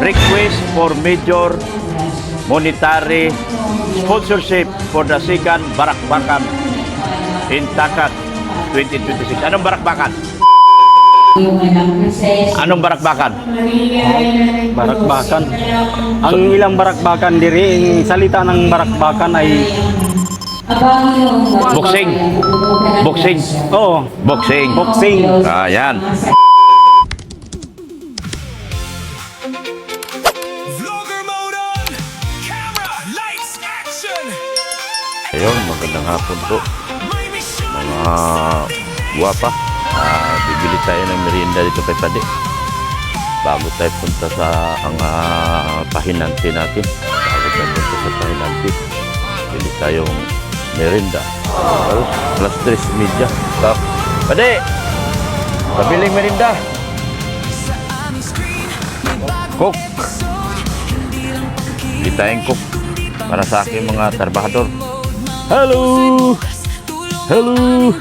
request for major monetary sponsorship for the second Barakbakan in Takat 2026. Anong Barakbakan? Anong Barakbakan? Barakbakan. Ang ilang barakbakan diri, ang salita ng barakbakan ay Boxing. Boxing. oh, Boxing. boxing. Ayan. Vlogger mode on! Camera, lights, action! Ayun, magandang hapon po. May mission! Mga guwapa. Bibili tayo ng merienda dito kay Padi. Bago tayo punta sa ang pahinante natin. Bago tayo punta sa pahinante. Bili tayong merienda. Alas 3:30. Padi! Pabiling merienda. Coke. Bili tayong Coke para sa aking mga trabahador. Hello! Hello!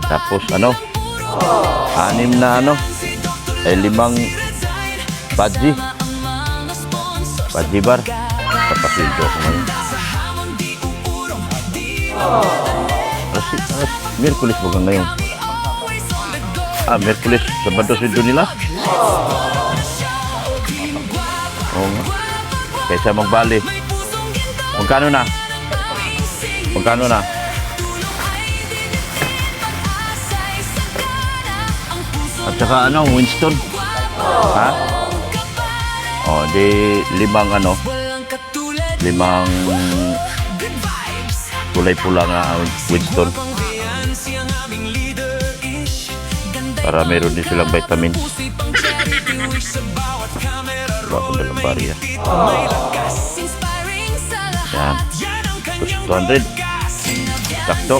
Tapos ano? 6 na ano? Ay 5 Padji. Padji bar. Papasweldo ako ngayon. Miyerkules ba ngayon? Miyerkules. Sabado sweldo nila? Oo nga. Kaysa magbali. Magkano na? Magkano na? At saka ano, Winston? Ha? O, di 5 ano? 5 kulay pula nga Winston. Para meron din silang vitamins. Wala akong dalang barya. Yan. 200. Sakto.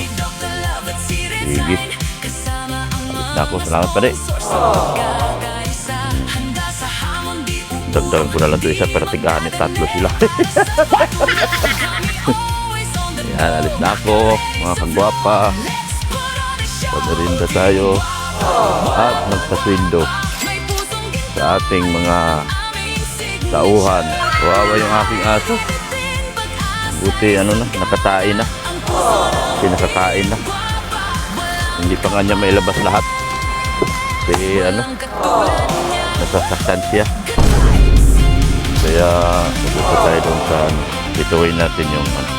Sige. Alis na ako. Salamat pa rin. Dagdagan ko na lang ito isa para tigahan 3 sila. Ayan, alis na ako. Mga kagwapa. Pagmerinda tayo. At magpaswindo sa ating mga tauhan. Kawawa yung aking aso. Buti ano na, nakatain na. Pinakakain na. Hindi pa nga niya mailabas lahat. Kasi ano, nasasaktan siya. Kaya pupunta tayo doon sa ano, ituloy natin yung ano,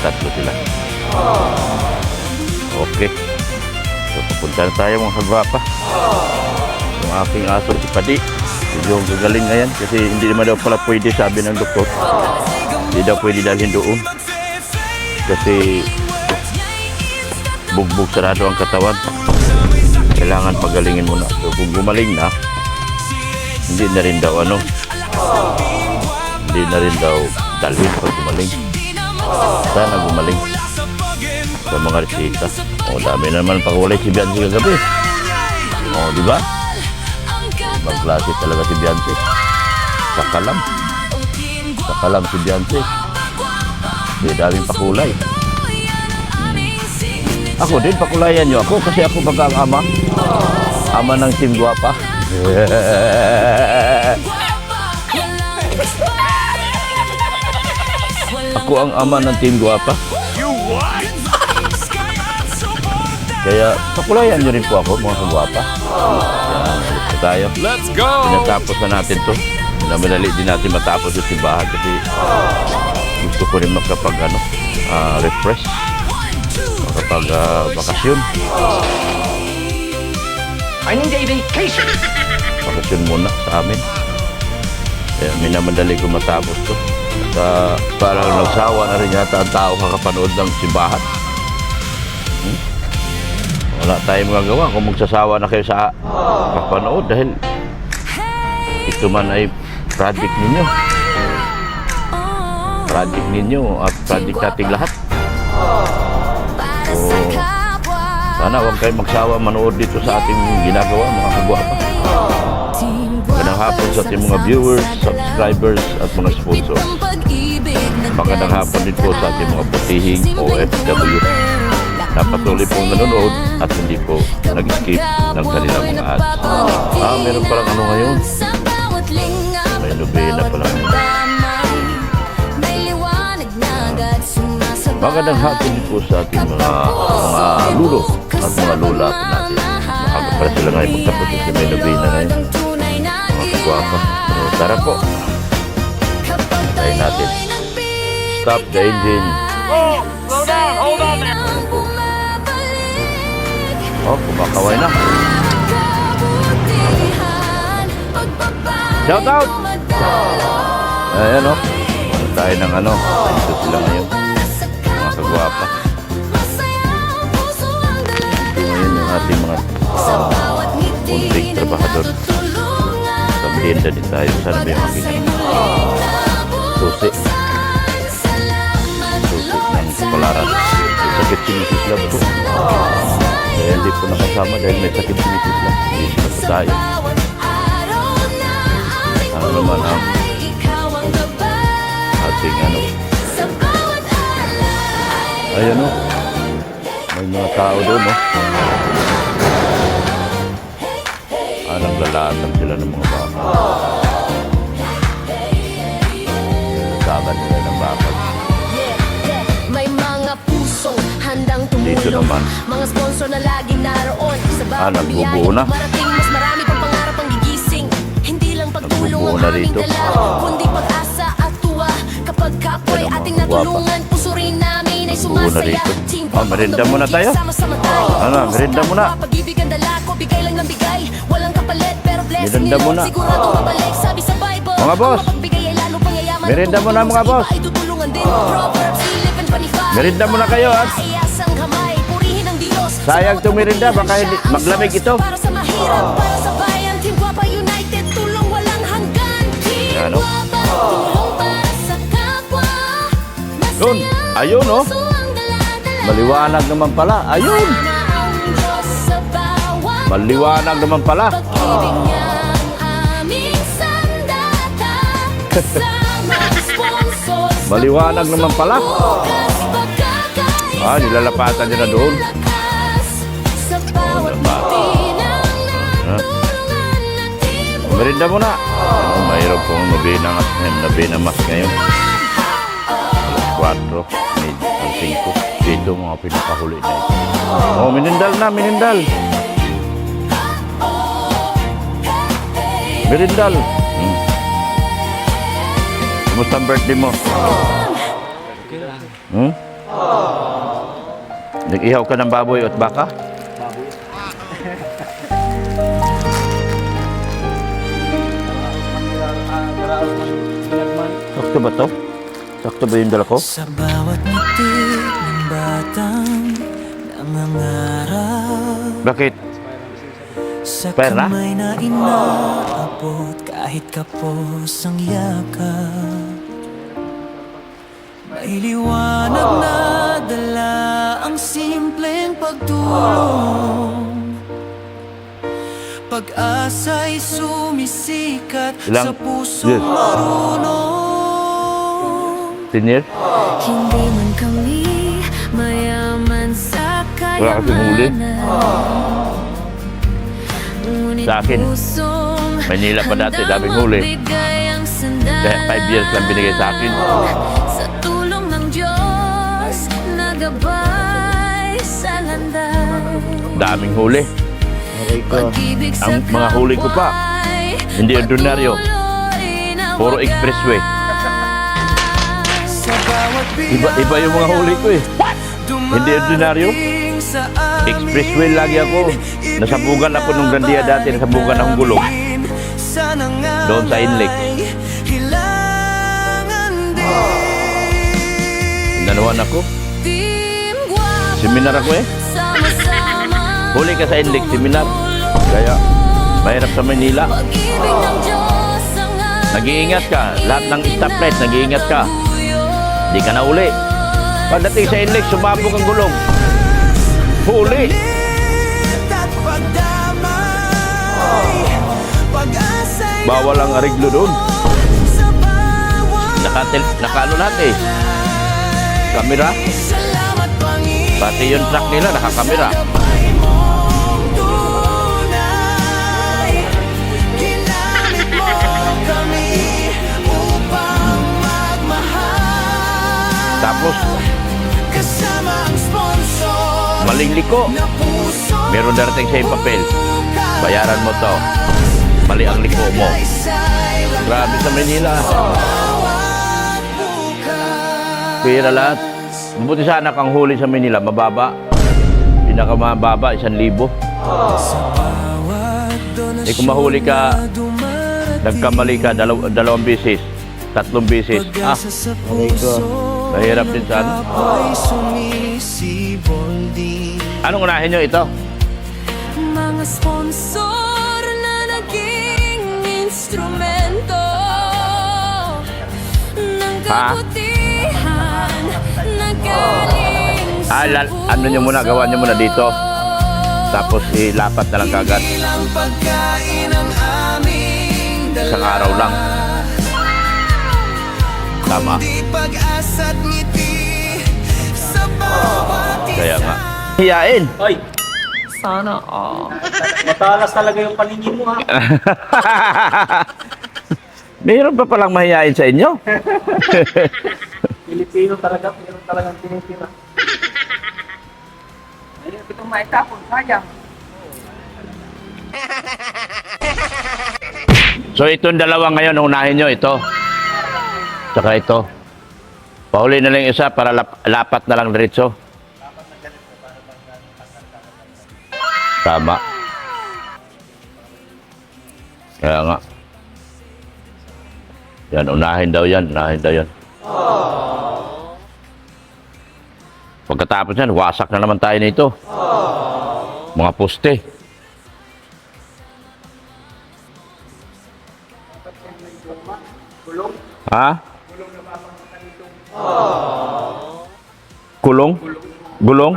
3 sila. Okay. So pupunta na tayo mga kagwapa. Yung aking aso si Padi. Yung gagaling ngayon kasi hindi naman daw pala pwede, sabi ng doktor. Hindi daw pwede dalhin doon. Kasi bugbog sarado ang katawan. Kailangan pagalingin muna. So kung gumaling na, hindi na rin daw ano. Hindi na rin daw dalhin pag gumaling. Sana gumaling sa mga resita. O dami naman pagwalay si Bianci kagabi. O di ba? Ibang klase talaga si Bianci. Sakalam. Sakalam si Bianci. May daming pakulay. Ako din, pakulayan nyo ako kasi ako baga ang ama. Ama ng Team Guwapa. Ako ang ama ng Team Guwapa. Kaya pakulayan nyo rin po ako, mga kagwapa. Yan, alis na tayo. Let's go! Pinatapos na natin to. Madali din natin matapos yung simbahan kasi gusto ko rin makapag ano, refresh. Makapag bakasyon. I need a vacation! Bakasyon muna sa amin. Kaya minamadali ko matapos to. At parang nagsawa na rin yata ang tao kakapanood ng simbahan. Wala tayong magagawa kung magsasawa na kayo sa kapanood dahil ito man ay project ninyo. Project ninyo at project nating lahat. So, sana huwag kayong magsawa manood dito sa ating ginagawa, mga kagwapa. Magandang hapon sa ating mga viewers, subscribers at mga sponsors. Magandang hapon din po sa ating mga butihing OFW na patuloy pong nanonood at hindi po nag-skip ng kanilang mga ads. Meron palang ano ngayon. Sa bawat lingap May nobela pala ngayon. damay, may liwanag na agad sumasabay. Magandang hapon din po sa ating mga lulo at mga lola natin. Maaga para sila ngayon magtapos sa may nobela ngayon. Mga kagwapa. So, tara po. Tayo natin. Stop the engine. Slow down, hold on there. Oh, kumakaway na. Shout out! Ayan o. Tayo ng ano. Ito sila ngayon. Mga kagwapa. Ito ngayon yung ating mga munting trabahador. Sa merienda din tayo. Sana ba yung aking susi. Susi ng kapalaran. Sakit sinisislab po. Kaya hindi po nakasama dahil may sakit sinisislab. Hindi sila po tayo. Ano naman ang ating ano. Ayan o. May mga tao doon o. Naglalatan sila ng mga baka. Nagsasagan nila ng baka. May mga pusong handang Dito tumulong. naman. Mga sponsor na laging naroon sa bawat nagbubuo na. Marating mas marami pang pangarap ang gigising. Hindi lang pagtulong Nagbubuo ang na aming rito. dala, kundi pag-asa at tuwa. Kapag kapwa'y Yan ang mga ating kagwapa. natulungan, puso rin namin ay Nagbubuo na sumasaya. rito. Team Merienda muna tayo. Sama-sama tayo. Ano, merienda muna. Pag-ibig ang dala ko, bigay lang ng bigay. Walang kapalit, pero blessing Merienda ni Lord muna. sigurado mabalik. Sabi sa Bible, Mga boss. ang mapagbigay ay lalo pang yayaman. Merienda muna, mga boss. Ay tutulungan din. Proverbs 11:25. Merienda muna kayo, ha? Iasang kamay, purihin ang Diyos. Sayang itong merienda, baka hindi maglamig ito. Para sa mahirap, para sa bayan, Team Guapa United, tulong walang hanggan. Team Ano? Guapa, tulong para sa kapwa. Yun. Ayun, oh. Maliwanag naman pala. Ayun. Maliwanag naman pala. Pag-ibig niyang aming sandata. Kasama ang sponsors na Maliwanag naman pala. bukas pagkakaiba. Nilalapatan nyo na doon. Lakas sa bawat ngiti ng natulungan na Team Merienda muna. Mayroon pong nabinamas ngayon. 4, medyo 5. Dito mga pinakahuli na ito. Oh, minindal na, minindal. Merindal. Kumusta ang birthday mo? Nag-ihaw ka ng baboy at baka? Sakto ba to? Sakto ba yung dala ko? Sa bawat ngiti ng batang nangangarap, Bakit? sa Pera? kamay na inaabot kahit kapos ang yakap. May liwanag na dala ang simpleng pagtulong. Pag-asa'y sumisikat Ilang? sa puso Yes. marunong. 10 years? Hindi man kami mayaman sa Wala kasing huli. Ngunit Sa akin, pusong Manila pa dati, daming huli. magbigay ang sandata. Kaya 5 years lang binigay sa akin. Sa tulong ng Diyos, nagabay sa landay. Daming huli. Pag-ibig sa Ang mga huli ko pa, kapwa'y hindi ordinaryo. patuloy na Puro wagas. expressway. Sa bawat Iba yung mga huli ko eh. Hindi ordinaryo. Expressway lagi ako. Nasabugan ako nung Grandia dati. Nasabugan akong gulong. Doon sa Inlek. Nanuan ako. Team Guapa, Seminar ako eh. sama-sama Huli ka sa Inlek, seminar. Kaya mahirap sa Manila. pag-ibig ng Diyos ang Nag-iingat ka. Lahat ng stoplight, nag-iingat ka. Hindi ka na uli. Pagdating sa Inlek, sumabog ang gulong. Huli. Bawal ang ariglo doon. Nakaano lahat eh. Kamera. Pati yung truck nila nakakamera. Maling liko. Meron darating sa'yo papel. Bayaran mo to. Mali ang liko mo. Grabe sa Manila. Pira lahat. Mabuti sana kang huli sa Manila, mababa. Pinakamababa, 1,000. Kung mahuli ka, nagkamali ka, dalawang beses, 3 beses. Okay ko. Mahirap din sana. Anong unahin nyo ito? Mga sponsor na naging instrumento ng kabutihan na galing sa Ano nyo muna, gawa nyo muna dito. Tapos ilapat na lang kagad. Isang araw lang. Tama. Kaya nga. Hiyain. Ay, Sana matalas talaga yung paningin mo ha. Mayroon pa palang mahihain sa inyo. Pilipino talaga, meron talagang tinitira. itong maitapon, sayang. So itong dalawa ngayon, unahin nyo ito. Tsaka ito. Pauli na lang yung isa para lapat na lang diretso. Tama. Kaya nga. Yan, unahin daw yan. Unahin daw yan. Pagkatapos yan, wasak na naman tayo nito. Mga poste. Ha? Kulong? Gulong?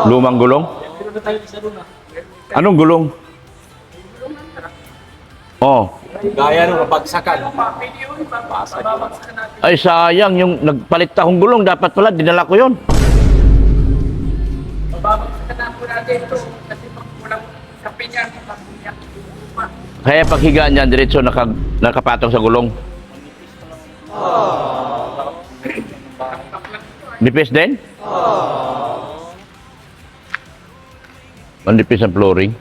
Lumang gulong? Anong gulong? Oh. Gaya ng bagsakan. Ay sayang, yung nagpalit akong gulong, dapat pala dinala ko yun. Kaya paghigaan niyan, diretso nakapatong sa gulong. Nipis din? Manipis ang flooring.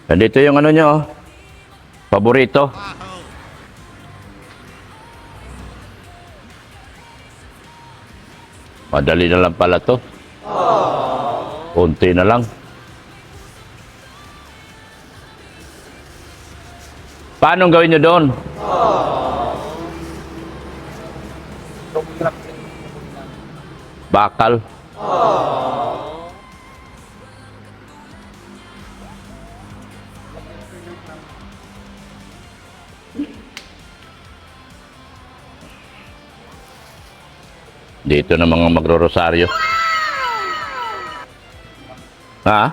Nandito yung ano nyo, paborito. Madali na lang pala to. Kunti na lang. Paano gawin nyo doon? Bakal. Dito na mga magro-rosaryo. Ha?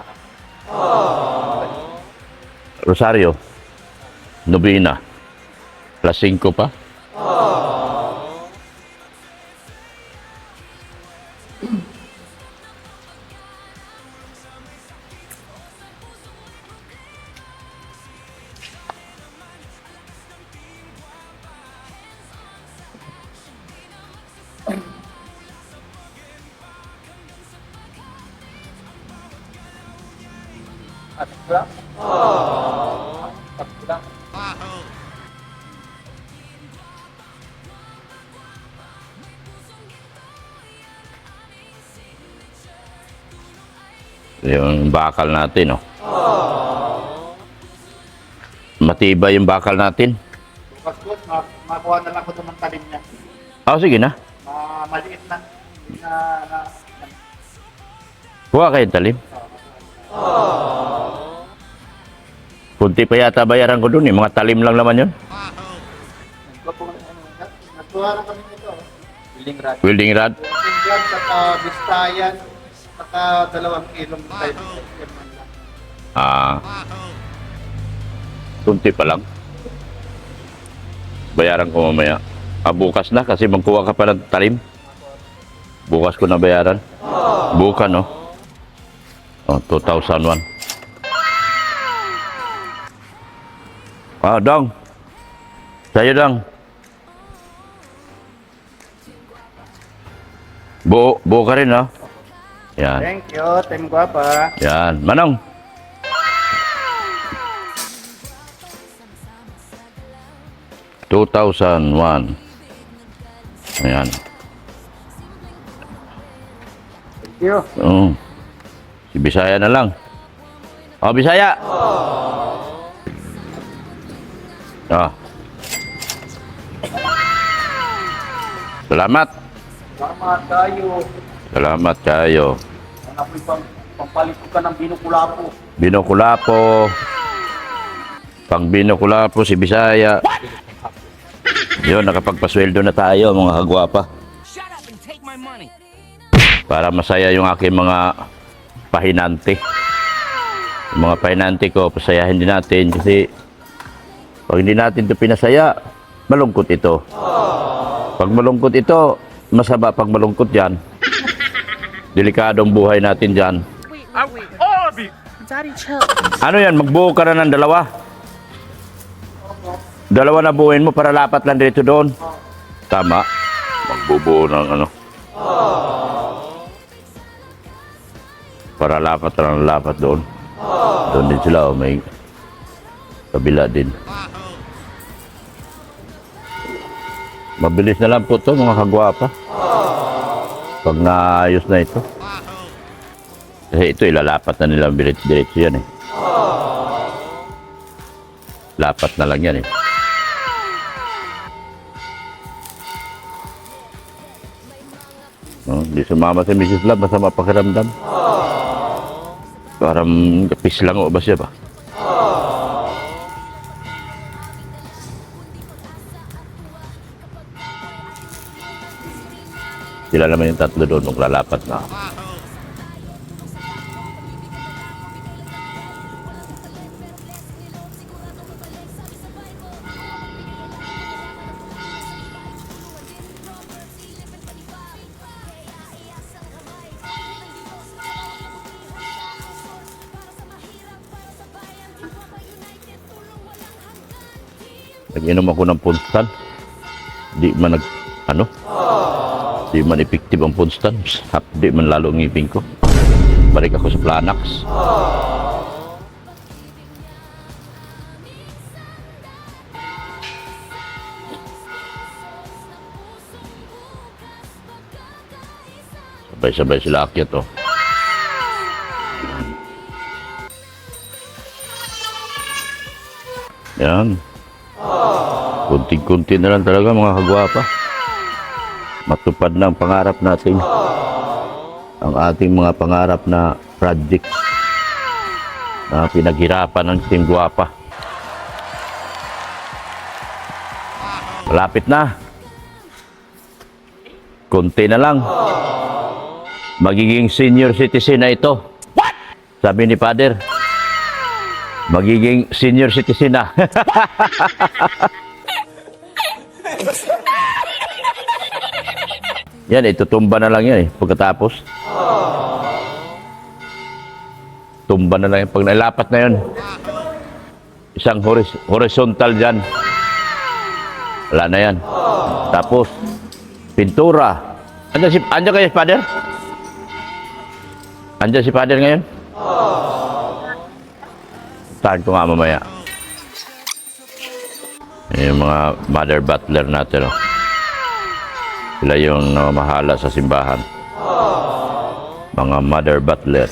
Rosario. Nobina. Plus 5 pa. Yung bakal natin, oh. Matibay yung bakal natin. Bukas ko, makuha na lang ko ito ng talim niya. Oh, sige na. Maliit na. Hindi na Kuha kayo talim. Kunti pa yata bayaran ko dun, eh. Mga talim lang naman yun. Nakuha na kami nito. Welding rod. Tinggan, saka bistayan, saka 2 kilong tayo. Kunti pa lang. Bayaran ko mamaya. Bukas na kasi magkuha ka pa ng talim. Bukas ko na bayaran. Bukas, no? Oh, 2001. Ah, Dong. Sa'yo, Dong. Buo ka rin, ha? Yan. Thank you, Team Guapa. Yan. Manong. ...2001. Ayan. Thank you. Oo. Si Bisaya na lang. Oh, Bisaya! Ah. Salamat. Salamat kayo. Salamat kayo. Ano po yung pampalit ko ka ng binukulapo? Binokulapo. Pang binokulapo si Bisaya. Yun, nakapagpasweldo na tayo mga kagwapa. Para masaya yung aking mga pahinante. Yung mga pahinante ko, pasayahin din natin kasi pag hindi natin ito pinasaya, malungkot ito. Pag malungkot ito, masama pag malungkot yan. Delikadong buhay natin dyan. Ano yan, magbuo ka na ng dalawa? Dalawa na buuin mo para lapat lang dito doon. Tama. Magbubuo ng ano. Para lapat lang lapat doon. Doon din sila, oh, may kabila din. Mabilis na lang po ito mga kagwapa. Pag naayos na ito. Kasi ito ilalapat na nilang diretso yan eh. Lapat na lang yan eh. Hindi sumama si Mrs. Love, masama pakiramdam. Parang kapis lang o ba siya ba? Sila naman yung tatlo doon, maglalapat na. Nag-inom ako ng Punstan. Di man di man effective ang Punstan. Di man lalo ang ngipin ko. Balik ako sa Planax. Sabay-sabay sila akyat, oh. Yan. Kunti-kunti na lang talaga mga kagwapa. Matupad na ang pangarap natin. Ang ating mga pangarap na project na pinaghirapan ng Team Guapa. Malapit na. Kunti na lang. Magiging senior citizen na ito. Sabi ni Father. Magiging senior citizen na. Yan, itutumba na lang yan eh. Pagkatapos. Tumba na lang yan. Pag nailapat na yun. Isang horizontal dyan. Wala na yan. Tapos, pintura. Andiyan kayo si Father? Andiyan si Father ngayon? Tahan ko nga mamaya. Yung mga mother butler natin, oh. Sila yung mahala sa simbahan. Mga mother butler.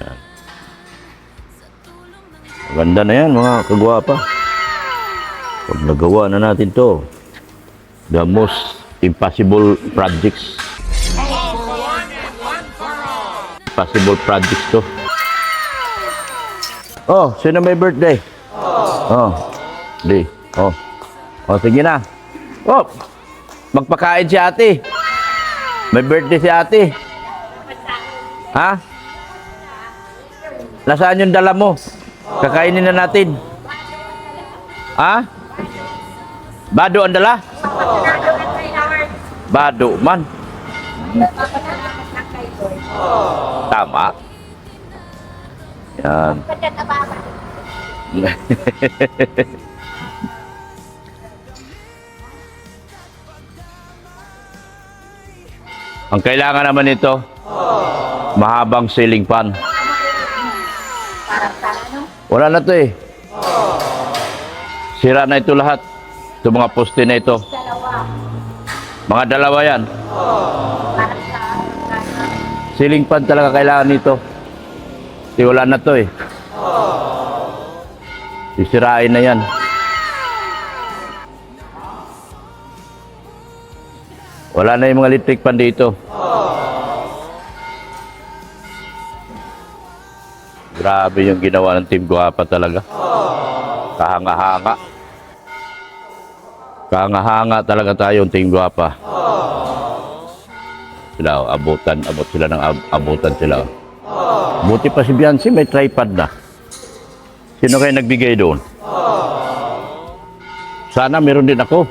Yan. Maganda na yan mga kagwapa. Pag nagawa na natin to, the most impossible projects. Impossible projects to. Oh, sino may birthday? Oh, di. Oh. Oh, sige na. Oh, magpakain si ate. May birthday si ate. Ha? Nasaan yung dala mo? Kakainin na natin. Ha? Bado ang dala? Bado man. Tama. Yan. Ang kailangan naman nito, mahabang ceiling fan. Wala na to eh. Sira na ito lahat. Ito mga poste na ito. Mga dalawa yan. Ceiling fan talaga kailangan nito. Kasi wala na to eh. Sisirain na yan. Wala na yung mga electric fan dito. Grabe yung ginawa ng Team Guapa talaga. Kahanga-hanga. Kahanga-hanga talaga tayo yung Team Guapa. Sila, abot sila ng abutan sila. Buti pa si Biancy, may tripod na. Sino kayo nagbigay doon? Sana meron din ako.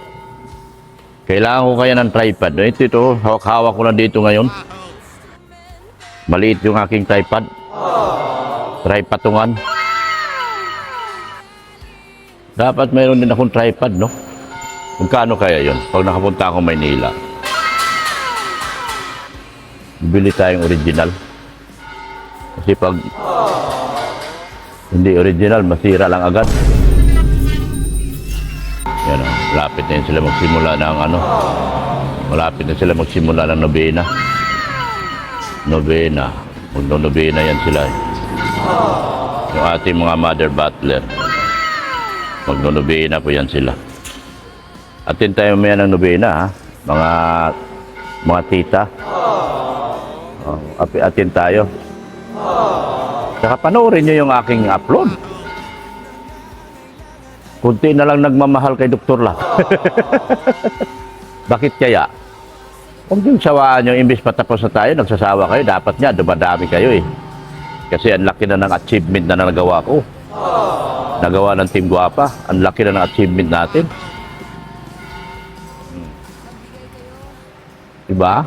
Kailangan ko kaya ng tripod. Ito, hawak-hawak ko na dito ngayon. Maliit yung aking tripod. Tripatungan. Dapat mayroon din akong tripod, no? Magkano kaya yon pag nakapunta ako Maynila? Bili tayong original. Kasi pag hindi original, masira lang agad. Yan o, malapit na yun sila magsimula ng malapit na sila magsimula ng nobena. Magno-nobena yan sila. Yung ating mga mother butler. Magno-nobena po yan sila. Atin tayo mamaya ng nobena, ha? Mga tita. Atin tayo. Saka panoorin nyo yung aking upload. Kunti na lang nagmamahal kay Dr. La. Bakit kaya? Kung yung sawaan nyo, imbis patapos na tayo, nagsasawa kayo, dapat nga, dumadami kayo eh. Kasi ang laki na ng achievement na nagawa ko. Nagawa ng Team Guapa, ang laki na ng achievement natin. Diba?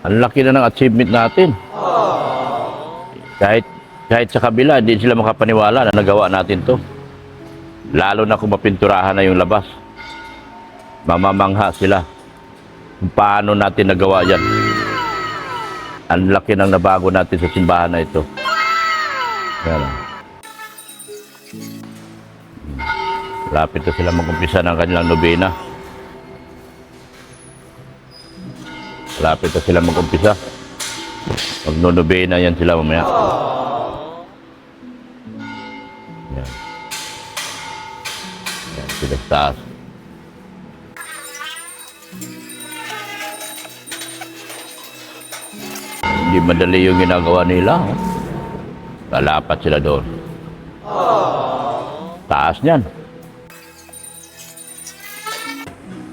Ang laki na ng achievement natin. Kahit sa kabila, hindi sila makapaniwala na nagawa natin to. Lalo na kung mapinturahan na yung labas. Mamamangha sila kung paano natin nagawa yan. Ang laki ng nabago natin sa simbahan na ito. Yan. Lapit na sila mag-umpisa ng kanilang nobena. Lapit na sila mag-umpisa. Magno-nobena yan sila mamaya. Yan. Yan, sila sa taas. Hindi madali yung ginagawa nila. Lalapat sila doon. Taas niyan.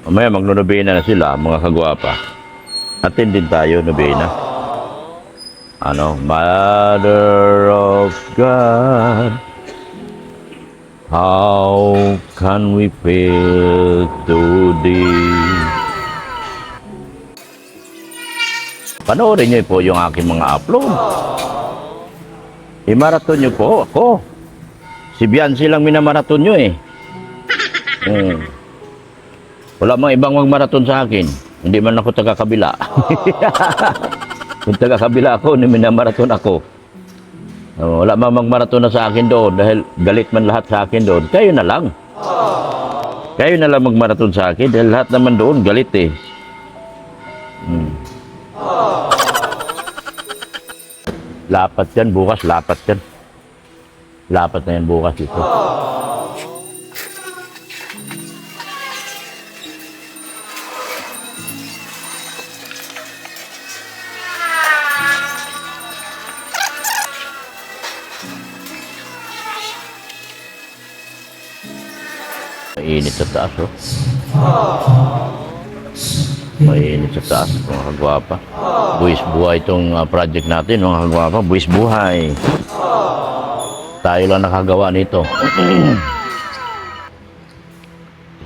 Mamaya magno-nobena na sila, mga kagwapa. Atin din tayo, nobena. Mother of God, how can we fail to thee? Panoorin niyo po yung aking mga upload. I-marathon niyo po ako. Si Biancy lang minamarathon niyo eh. Wala mang ibang magmarathon sa akin. Hindi man ako taga-kabila. Kung taga-kabila ako, minamarathon ako. Wala mang magmarathon na sa akin doon dahil galit man lahat sa akin doon. Kayo na lang. Kayo na lang magmarathon sa akin dahil lahat naman doon galit eh. Lapat yan bukas, lapat yan. Lapat na yan bukas ito. Mainit sa taas, oh. Mainit sa taas, mga kagwapa. Buwis buhay itong project natin, mga kagwapa. Buwis buhay. Tayo lang nakagawa nito.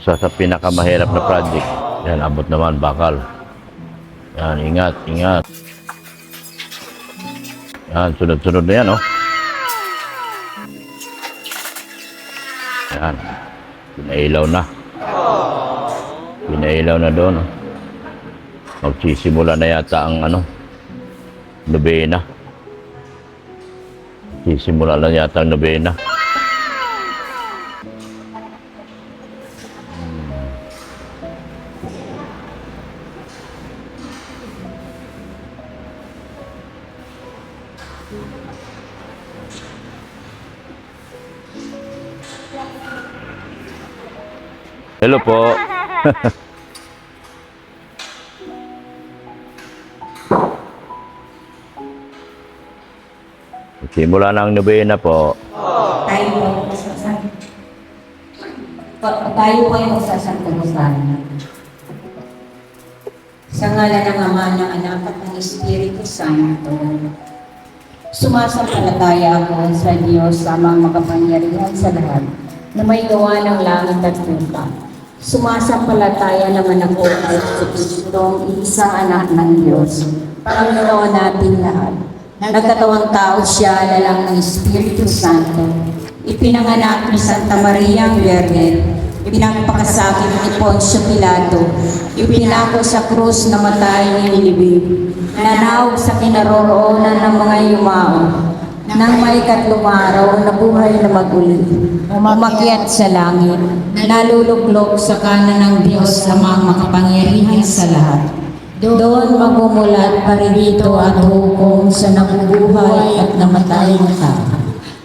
Isa sa pinakamahirap na project. Yan, abot naman, bakal. Yan, ingat, ingat. Yan, sunod-sunod na yan, oh. Yan. Pinailaw na. Pinailaw na doon, oh. Magsisimula na yata ang, nobena. Sisimula na yata ang nobena. Hello po. Simula na ang nobena po. Tayo po ay magsasanta. Tayo po ay magsasanta ng sana. Sa ngalan ng Ama, ng Anak at ng Espiritu Santo. Sumasampalataya ako sa Diyos sa amang makapangyarihan sa lahat na may gawa ng langit at lupa. Sumasampalataya naman ako kay Kristong isang anak ng Diyos, Panginoon natin lahat. Nagkatawang tao siya lalang ng Espiritu Santo. Ipinanganak ni Santa Maria ang Virgen. Pinagpakasakit ni Poncio Pilato. Ipinako sa krus na matay ni Nilibig. Nanawag sa kinaroroonan ng mga yumao. Nang may ikatlong araw, nabuhay na maguli. Umakyat sa langit. Naluluklok sa kanan ng Diyos amang makapangyarihan sa lahat. Doon magmumulat paririto at hukom sa nabubuhay at namatay na tao.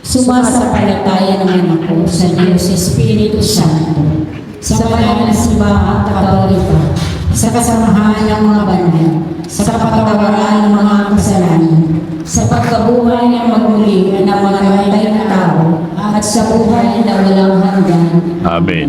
Sumasampalataya naman ako sa Diyos Espiritu Santo, sa banal na simbahan Katolika, sa kasamahan ng mga banal, sa kapatawaran ng mga kasalanan, sa pagkabuhay ng magmuli ng mga namatay na tao, at sa buhay na walang hanggan. Amen.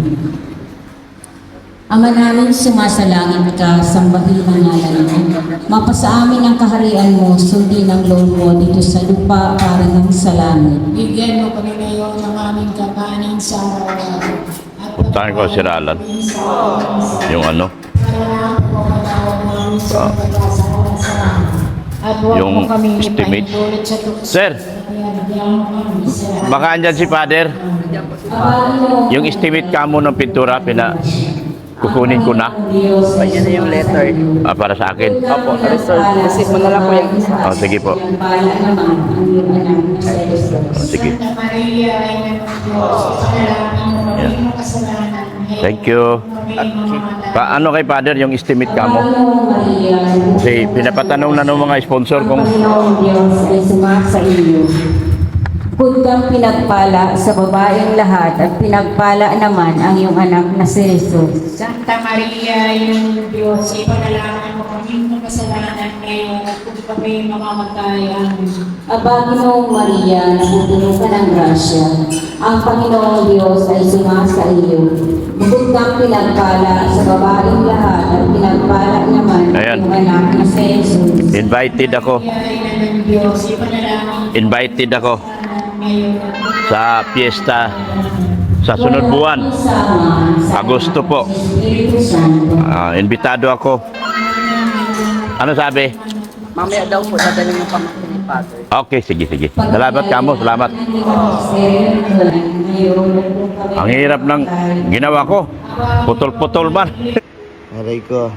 Ama namin, sumasalangit ka, sambahin ang ngalan mo. Mapasa amin ang kaharian mo, sundin ang loob mo dito sa lupa para ng sa langit. Bigyan mo kami ngayon ng aming kakanin sa araw-araw. Puntahan ko si Ralan. Yung At huwag yung mo kami estimate. ipahinulit sa tukso. Sir, baka andyan si Father. Yung estimate ka mo ng pintura, kukunin ko na. Yan na yung letter. Para sa akin. Opo, receive mo na lang po yung isa. Oh, sige po. Oh, sige. Santa Maria, ina ng Diyos, panalangin mo kami ng kasalanan. Thank you. Paano kay Father yung estimate ka mo? Kasi pinapatanong na ng mga sponsor kung Panginoong Diyos ay sumasa iyo. Kundang pinagpala sa babaeng lahat at pinagpala naman ang iyong anak na si Jesus. Santa Maria, ina ng Diyos, ipanalangin mo kami ng kasalanan ngayon at kung kami mamamatay. Amen. Aba, Ginoong Maria, napupuno ka ng grasya. Ang Panginoong Diyos ay sumasa iyo. Bukod kang pinagpala sa babaeng lahat at pinagpala naman Ayan. ang iyong anak na si Jesus. invited ako. Maria, ina ng Diyos, ipanalangin Invited ako ngayon at kung sa piyesta sa sunod buwan. Agosto po. Espiritu Santo. Invitado ako. Ano sabi? Mamaya daw po, dadalhin yung pamangkin ni Father. Okay, sige. Salamat kamo, salamat. Ang hirap ng ginawa ko. Putol-putol man. Aray ko.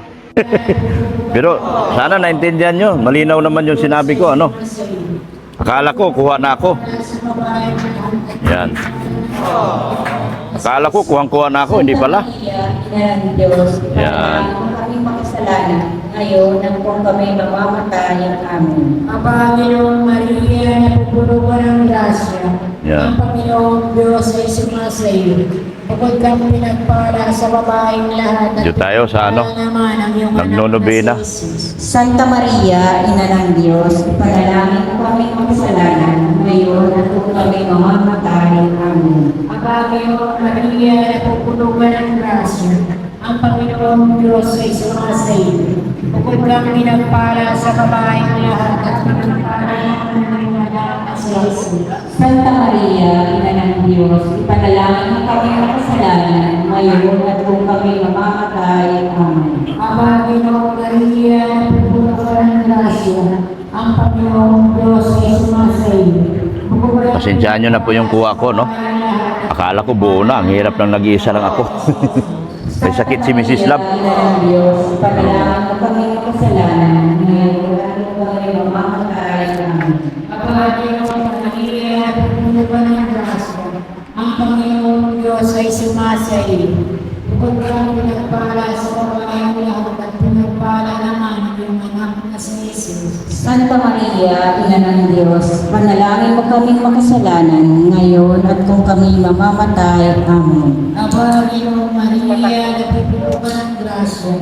Pero sana naintindihan nyo. Malinaw naman yung sinabi ko, Akala ko, kuha na ako. Yan. Akala ko, kuha na ako, hindi pala. Yan. Aming makasalanan ngayon nang kung kami mamamatay. Amen. Aba, Ginoong Maria, napupuno ka ng grasya. Yeah. Ang Panginoong Diyos ay sumasa iyo. Bukod kang pinagpala sa babaeng lahat. Diyo tayo sa naman ang iyong nagnonobena. anak na si Jesus. Santa Maria, Ina ng Diyos, ipanalangin mo kami makasalanan ngayon at kung kami mamamatay. Amen. Aba, Ginoong Maria, napupuno ka ng grasya. Ang Panginoong Diyos ay sumasa iyo. Bukod kang pinagpala sa babaeng lahat at pinagpala naman ang iyong anak na si Jesus. Santa Maria, Ina ng Diyos, ipanalangin mo kami makasalanan ngayon at kung kami mamamatay. Amen. ang Panginoong Maria na pupuno ka ng grasya, ang Panginoong Diyos ay sumasayo. Pasensyaan nyo na po yung kuha ko, no? Akala ko buo na. Ang hirap lang nag-iisa lang ako. May sakit si Mrs. Love. Diyos, panalangin mo kami ng kasalanan, ngayon at kami mamamatay namin. ang Panginoong Maria na pupuno ka ng grasya, ang Panginoong Diyos ay sumasayo. Bukod kang pinagpala sa babaeng lahat at pinagpala naman ang iyong anak na si Jesus. Santa Maria, Ina ng Diyos, panalangin mo kaming makasalanan, ngayon at kung kami mamamatay. Amen. Ang Panginoong Maria na pupuno ka ng grasya,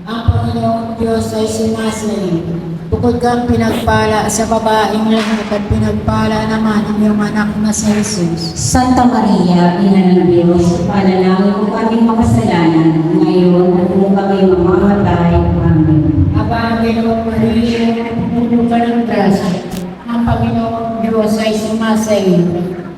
ang Panginoong Diyos ay sumasayo. Bukod kang pinagpala sa babaeng lahat at pinagpala naman ang iyong anak na si Jesus. Santa Maria, Ina ng Diyos, panalangin mo kaming makasalanan, ngayon at kung kami mamamatay. Amen. Ang Panginoong Maria na pupuno ka ng grasya, ang Panginoong Diyos ay sumasayo.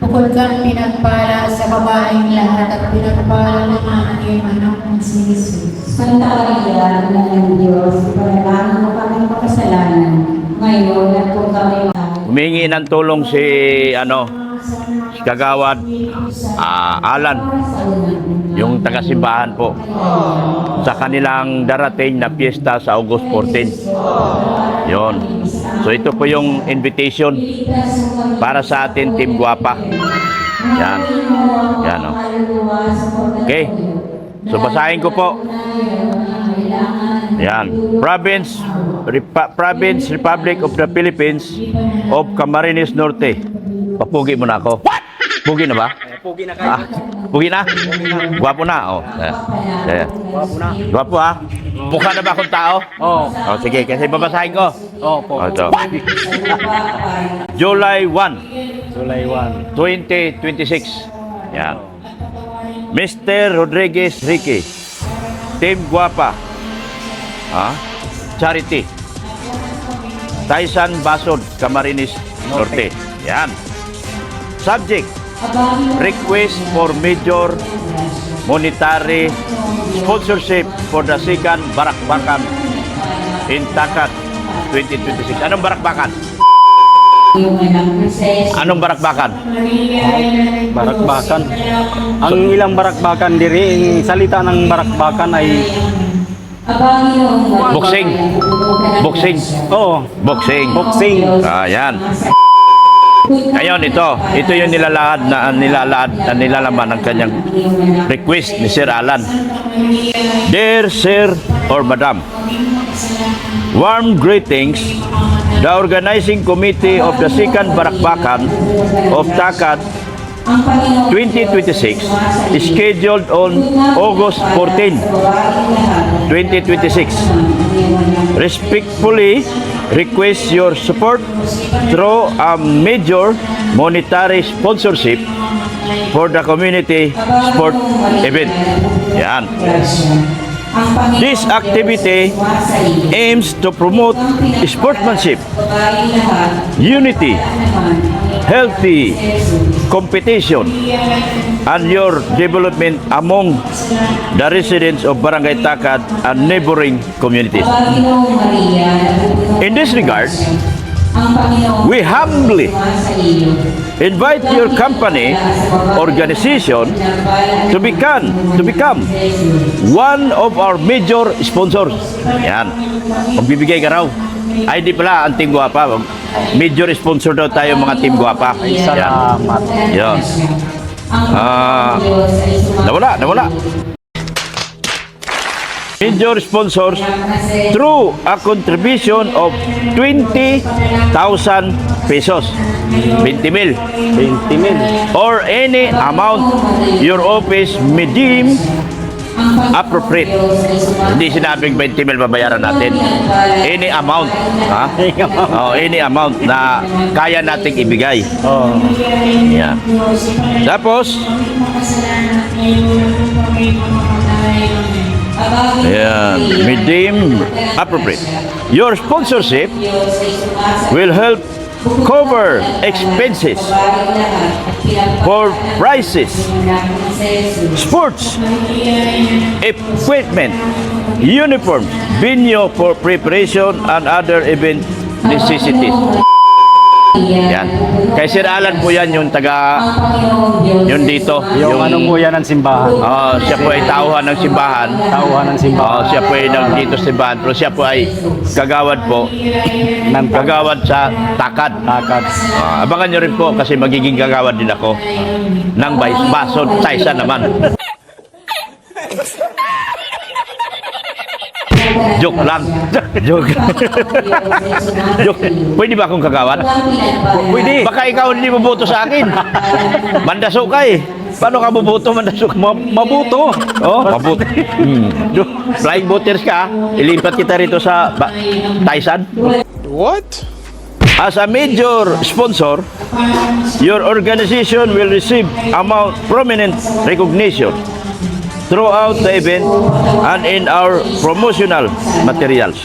Bukod kang pinagpala sa babaeng lahat at pinagpala naman ang iyong anak na si Jesus. Santa Maria, Ina ng Diyos, panalangin mo kaming makasalanan, ngayon at kung kami Humingi ng tulong si Kagawad Alan, yung taga-simbahan po, sa kanilang darating na piyesta sa August 14. Yon. So ito po yung invitation para sa atin, Team Guapa. Yan. Yan, oh. Okay. So basahin ko po. Yan. Province, Republic of the Philippines of Camarines Norte. Papugi mo na ako. What? Pugi na ba? Pugi na kayo. Pugi na? Gwapo na? Oh. Yeah. Wapo na. Gwapo ha? Mukha na ba akong tao? Oo. Oh, sige, kasi babasahin ko. Opo. Oh, ito. July 1, July 1. 2026. Yan. Mr. Rodriguez Ricky. Team Guapa. Charity. Taisan Basod, Camarines Norte. Yan. Subject. Request for major monetary sponsorship for the second Barakbakan in Takat 2026. Anong Barakbakan? Anong Barakbakan? Barakbakan. Ang ilang barakbakan diri, ang salita ng barakbakan ay Boxing. Boxing. Oo. Boxing. Boxing. Yan. Ngayon, ito yung nilalaman ng kanyang request ni Sir Alan. Dear Sir or Madam, warm greetings. The organizing committee of the second Barakbakan of Takat 2026 is scheduled on August 14, 2026. Respectfully request your support through a major monetary sponsorship for the community sport event. Yan. This activity aims to promote sportsmanship, unity, healthy competition, and your development among the residents of Barangay Takat and neighboring communities. In this regard, we humbly invite your company organization to become one of our major sponsors. Yan. Magbibigay ka raw. Ay, di pala, ang Team Guapa. Major sponsor daw tayo mga Team Guapa. Salamat. Yan. Nawala. Major sponsors through a contribution of 20,000 pesos. 20,000. 20,000. Or any amount your office may deem appropriate. Hindi sinabing 20,000 babayaran natin. Any amount. Ha? Any amount na kaya nating ibigay. Oo. Yeah. Tapos, may deem appropriate. Your sponsorship will help cover expenses for prices, sports, equipment, uniforms, venue for preparation, and other event necessities. Yan. Kay Sir Alan po yan, yung taga, yun dito. Yung ano po yan ng simbahan. Siya po ay tauhan ng simbahan. Tauhan ng simbahan. Siya po ay dito sa simbahan. Pero siya po ay kagawad po. Kagawad sa Takad. Takad. Abangan nyo rin po kasi magiging kagawad din ako ng baso sa naman. Joke lang. Joke. Joke. Pwede ba akong kagawad? Pwede. Baka ikaw hindi mabuto sa akin. Mandaso ka eh. Paano ka bubuto, mandaso? Mabuto. Oh, mabuto. Flying boaters ka, ilipat kita rito sa Taisan. What? As a major sponsor, your organization will receive prominent recognition throughout the event and in our promotional materials.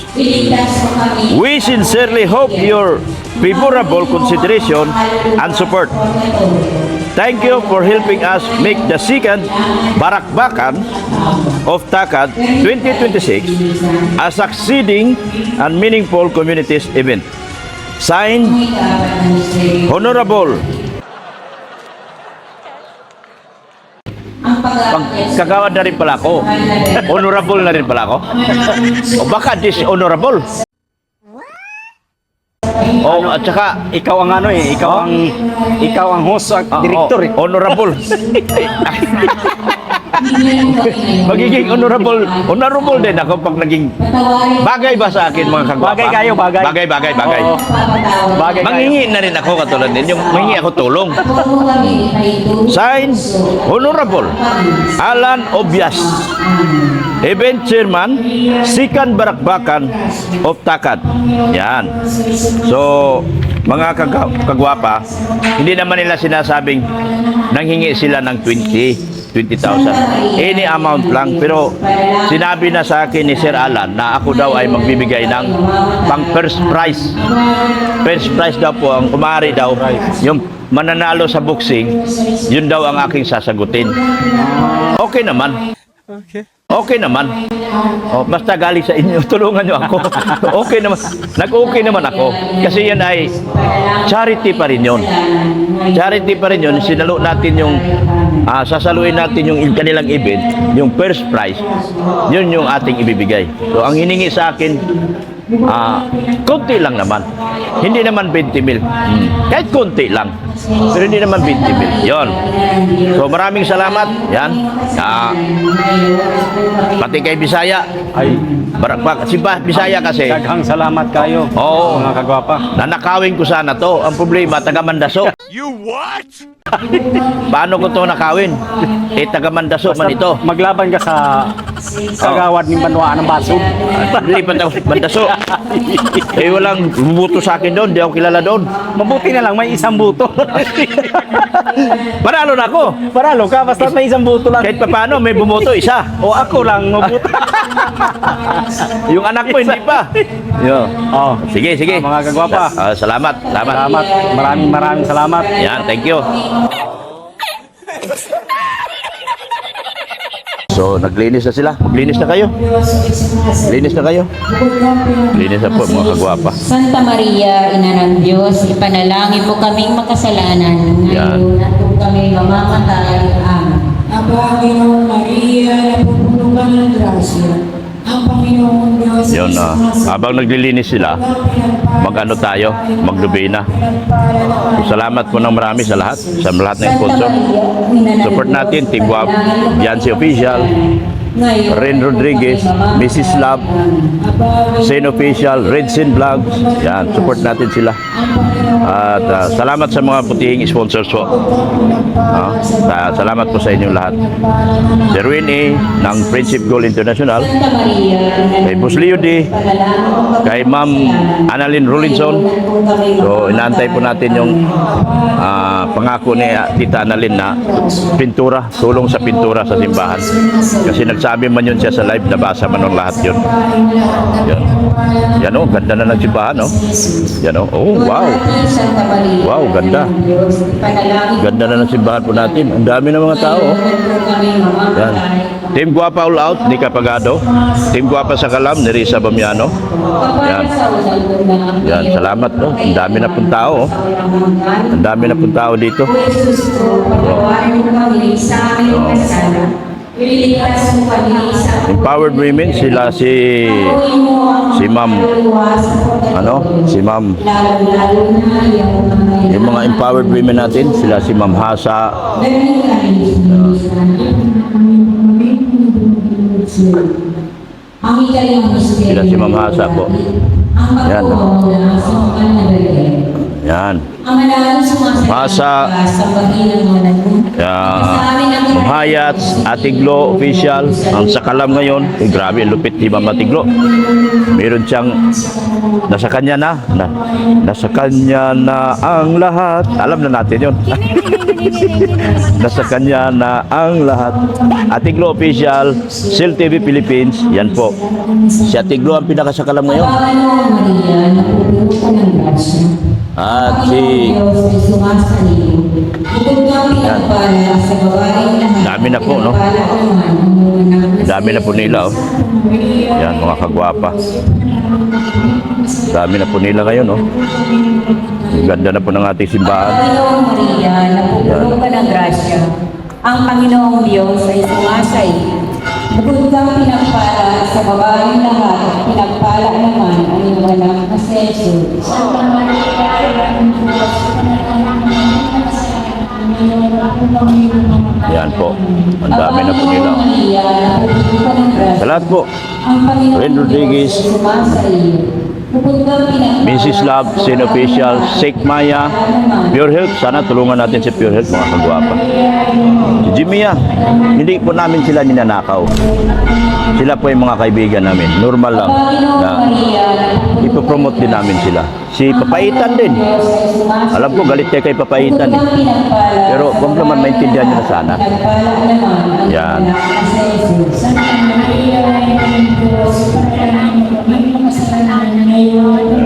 We sincerely hope your favorable consideration and support. Thank you for helping us make the second Barakbakan of Takad 2026 a succeeding and meaningful communities event. Signed, Honorable kagawad na rin pala ako. Honorable na rin pala ako. O baka dishonorable. At saka Ikaw ang ano eh, ikaw ang host at director eh. honorable. Magiging honorable din ako pag naging bagay ba sa akin mga kagwapa? Bagay kayo, bagay. Bagay. Oo. Bagay kayo. Manghingi na rin ako katulad din. Yung manghingi ako tulong. Signed, Honorable Alan Obias, Event Chairman, Second Barakbakan of Takad. Yan. So, mga kagwapa, hindi naman nila sinasabing nanghingi sila ng 20,000. Any amount lang. Pero sinabi na sa akin ni Sir Alan na ako daw ay magbibigay ng pang first prize. First prize daw po, ang kumari daw, yung mananalo sa boxing, yun daw ang aking sasagutin. Okay naman. Okay naman. Basta galing sa inyo, tulungan nyo ako. Okay naman. Nag-okay naman ako. Kasi yan ay charity pa rin yun. Charity pa rin yun. Sinalo natin yung, sasaluin natin yung kanilang event, yung first prize. Yun yung ating ibibigay. So, ang hiningi sa akin, konti lang naman. Hindi naman 20 mil. Kahit konti lang. Pero hindi naman 20 mil. Yun. So maraming salamat. Yan. Pati kay Bisaya. Ay, Barakbak. Si Bisaya kasi. daghang salamat kayo. Oo. Mga kagwapa. Nanakawin ko sana to. Ang problema, taga Mandaso. You what? Paano ko to nakawin? Taga Mandaso man ito. Maglaban ka sa kagawad ni Manuaan ng Baso. Lipat ako Mandaso. Walang bubuto sa akin doon. Di ako kilala doon. Mabuti na lang, may isang buto. Panalo na ako. Paralo ka, basta may isang buto lang. Kahit pa paano, may bumoto isa. O ako lang, mabuto. Yung anak mo, hindi pa. Yo. Oh. Sige. Mga kagwapa. Salamat. Salamat. Maraming salamat. Yan, thank you. So, naglinis na sila. Maglinis na kayo. Linis na kayo. Linis na po, mga kagwapa. Santa Maria, Ina ng Diyos, ipanalangin mo kaming makasalanan. Yan. Ngayon at kung kami mamamatay. Amen. Aba, Ginoong Maria, napupuno ka ng grasya. Ang Panginoon Diyos Yun na. Habang naglilinis sila, mag-ano tayo, maglubina. Salamat po ng marami sa lahat ng sponsor. Support natin, Tigwap, Bianci Official, Ren Rodriguez, Mrs. Love, Sen Official, Red Sin Vlogs. Yan, support natin sila. At salamat sa mga putihing sponsors po. Salamat po sa inyong lahat. Sir Winnie ng Friendship Goal International, kay Boss Leo D, kay Ma'am Annalyn Rollinson. So inaantay po natin yung pangako ni Tita Annalyn na pintura, tulong sa pintura sa simbahan. Kasi nagsabi man yun siya sa live, nabasa man ng lahat yun. Yan. Yan oh, ganda na ng simbahan oh. Yan oh, oh wow. Wow, ganda. Ganda na ng simbahan po natin. Ang dami ng mga tao oh. Yan. Team Guapa All Out, Nika Pagado. Team Guapa sa Kalam, ni Risa Bamiano. Yan. Yan, salamat oh. Ang dami na pong tao oh. Ang dami na pong tao dito. Empowered women, sila si Ma'am si Ma'am, yung mga empowered women natin, sila si Ma'am Hasa, sila si Ma'am Hasa po. Yan. Yan. Hasa, Hayat, Atiglo official, ang sa Kalam ngayon, grabe, lupit ni Ma'am Atiglo. Meron siyang, nasa kanya na ang lahat. Alam na natin yun. Nasa kanya na ang lahat. Atiglo official, Sil TV Philippines, yan po. Si Atiglo ang pinakasakalam ngayon. At si yan. Dami na po no. Dami na po nila oh. Yan mga kagwapa. Dami na po nila ngayon oh. Ang ganda na po ng ating simbahan. Napupuno ka ng grasya. Ang Panginoong Diyos ay sumasay. Bukod kang pinagpala sa babaeng lahat, pinagpala naman ang iyong anak na si Jesus. Yan po. Ang dami na po nila. Sa lahat po. Ren Rodriguez, Mrs. Love, Sin Official, Sheikh Maya, Pure Health. Sana tulungan natin si Pure Health mga kagwapa. Si Jimmy hindi po namin sila ninanakaw. Sila po yung mga kaibigan namin. Normal lang na ipopromote din namin sila. Si Papaitan din. Alam ko galit kayo kay Papaitan eh. Pero kung naman maintindihan nyo na sana. Yan.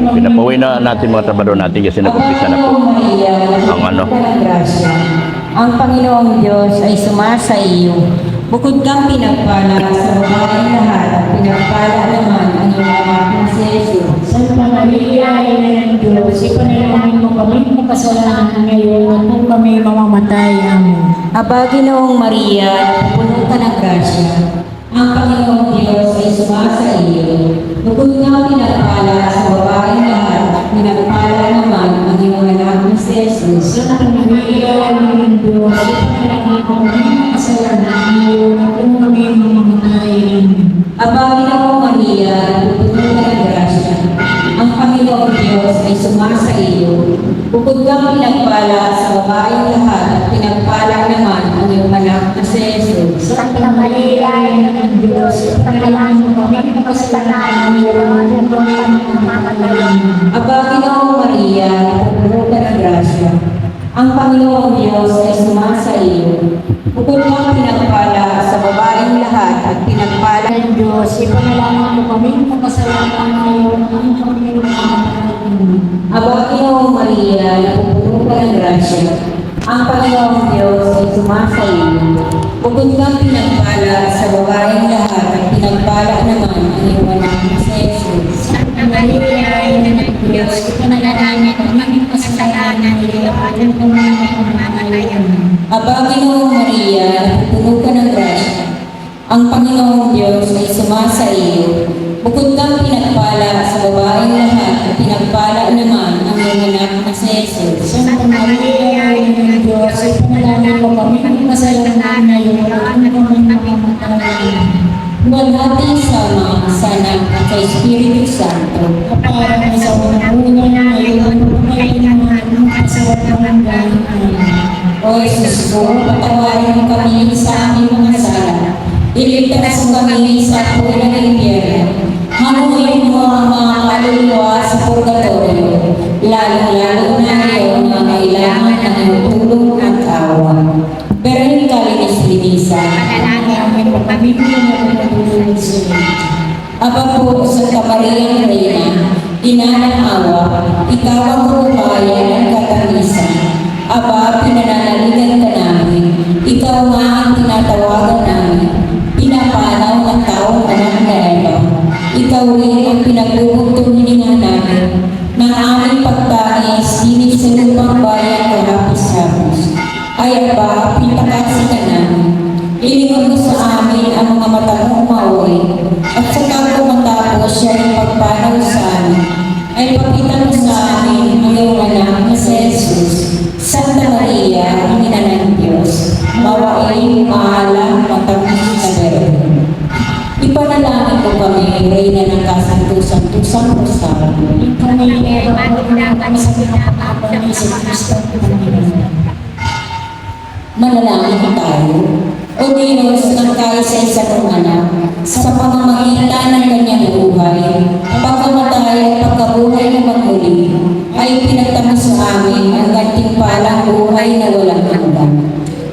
Pinapawi na natin mga trabador natin kasi nag-umpisa na po ang ano. Ang Panginoong Diyos ay sumasa iyo. Bukod kang pinagpala sa babaeng lahat, pinagpala naman ang iyong anak na si Jesus. Santa Maria, Ina ng Diyos, ipanalangin mo kami ng kasalanan ngayon at kung kami mamamatay. Amen. Aba, Ginoong Maria, puno ka ng grasya. Ang Panginoong Diyos ay sumasa iyo. Bukod kang pinagpala sa babaeng lahat, pinagpala naman ang iyong anak na si Jesus. Santa Maria, Ina ng Diyos, ipanalangin mo kami ng kasalanan ngayon at kung kami mamamatay. Amen. Aba, Ginoong Maria, puno ka ng grasya. Ang Panginoong Diyos ay sumasa iyo. Bukod kang pinagpala sa babaeng lahat at pinagpala naman ang iyong anak na si Jesus. Santa Maria, Ina ng Diyos, ipanalangin mo kami ng kasalanan ngayon at kung kami mamamatay. Aba, Ginoong Maria, puno ka ng grasya. Ang Panginoong Diyos ay sumasa iyo. Bukod kang pinagpala sa babaeng lahat at pinagpala ng Diyos, ipanalangin mo kami ng kasalanan ngayon at kung kami mamamatay. Aba, Ginoong Maria, puno ka ng grasya. Ang Panginoong Diyos ay sumasa iyo. Bukod kang pinagpala sa babaeng lahat at pinagpala naman ang iyong anak na si Jesus. Santa Maria, Ina ng Diyos, ipanalangin mo kami ng kasalanan ngayon at kung kami mamamatay. Aba, Ginoong Maria, puno ka ng grasya. Ang Panginoong Diyos ay sumasa iyo. Bukod kang pinagpala sa babaeng lahat at pinagpala naman ang iyong anak na si Jesus. Santa Maria, Ina ng Diyos, ipanalangin mo kami ng kasalanan ngayon at kung kami mamamatay. Maghati sama sa Anak at sa Espiritu Santo. Para sa una ngayon, ngayon naman, sa walang hanggan. O Jesus ko, patawarin mo kami sa aming mga sala. Iligtas mo kami sa puno ng impyerno. Hamuin mo ang mga kaluluwa sa purgatorio, lalo-lalo na ngayon na kailangan ng iyong tulong Aba po, Santa Maria Reina, ina ng awa, ikaw ang katubayan ng katangisan. Aba, pinananaligan ka namin, ikaw nga ang tinatawagan namin, pinapanaw ng taong anak na Eva. Ikaw rin ang pinagbubugtong hininga namin, ng aming pagtangis, dinit sa lupang bayan kahapos-hapos. Ay aba, pintakasi ka namin, ilingon mo sa amin ang mga mata mong mauwi, at sa kagong matapos siya rin pagpanaw sa amin, ay pakita mo sa amin ang iyong anak na si Jesus. Santa Maria, ang ina ng Diyos, mawain, maalam, matangis na Birhen. Ipanalangin ko kami, Reyna ng kasantusang-tusang Rosario. Kami Eva, kami sa pinakapapon ni Jesus Cristo, Manalangin tayo. O Diyos, ng kaisa-isa kong anak, sa pamamagitan ng kanyang buhay, pagkamatay at pagkabuhay na magmuli, ay pinagtamo sa amin ang gantimpalang buhay na walang hanggan.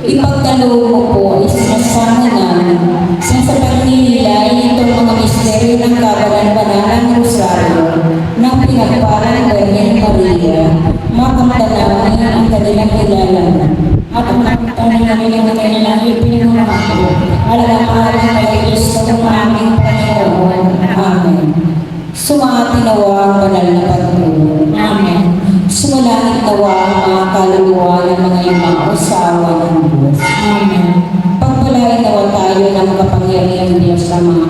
Ipagkaloob mo po ay sinasama namin sa pagninilay itong mga misteryo ng kabalan-banalang Rosario ng pinagparang Birhen Maria, makamta namin ang kanilang kilalaman. at ang nakita namin ang kanilang ipinungan ko. Alam-alam kay Kristo ng aming Panginoon. Amen. Sumati nawa ang banal na pagtulong. Amen. Sumalangit nawa ang mga kaluluwa ng mga imang-usawa ng Diyos. Amen. Pagpalain nawa tayo ng kapangyarihan Diyos Ama,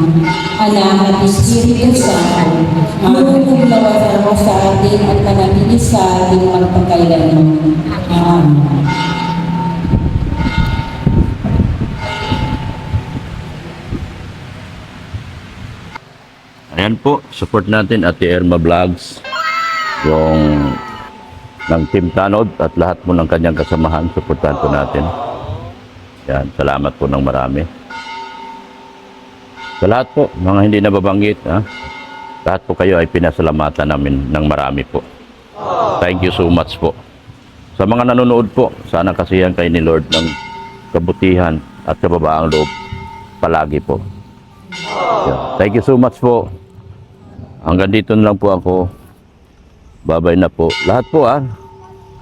Anak at Espiritu Santo. Lumulog nawa sa atin at manatili sa ating magpagkailanman. Amen. Ayan po, support natin Ate Irma Vlogs, yung ng Team Tanod at lahat po ng kanyang kasamahan, supportan po natin. Yan, salamat po ng marami. Sa lahat po, mga hindi nababanggit, lahat po kayo ay pinasalamatan namin ng marami po. Thank you so much po. Sa mga nanonood po, sana kasihan kayo ni Lord ng kabutihan at kababaang loob palagi po. Yan. Thank you so much po. Hanggang dito na lang po ako. Babay na po. Lahat po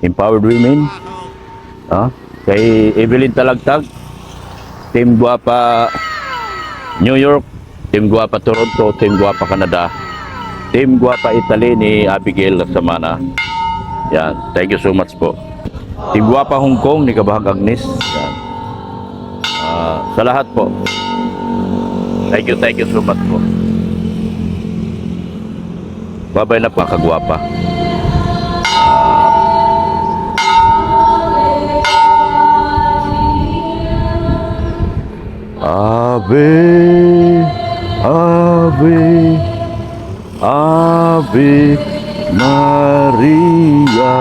Empowered Women. Kay Evelyn Talagtag. Team Guapa New York. Team Guapa Toronto. Team Guapa Canada. Team Guapa Italy ni Abigail Samana. Yan. Thank you so much po. Team Guapa Hong Kong ni Kabahag Agnes. Yan. Sa lahat po. Thank you so much po. Babay na po, kagwapa. Ave, Ave, Ave Maria.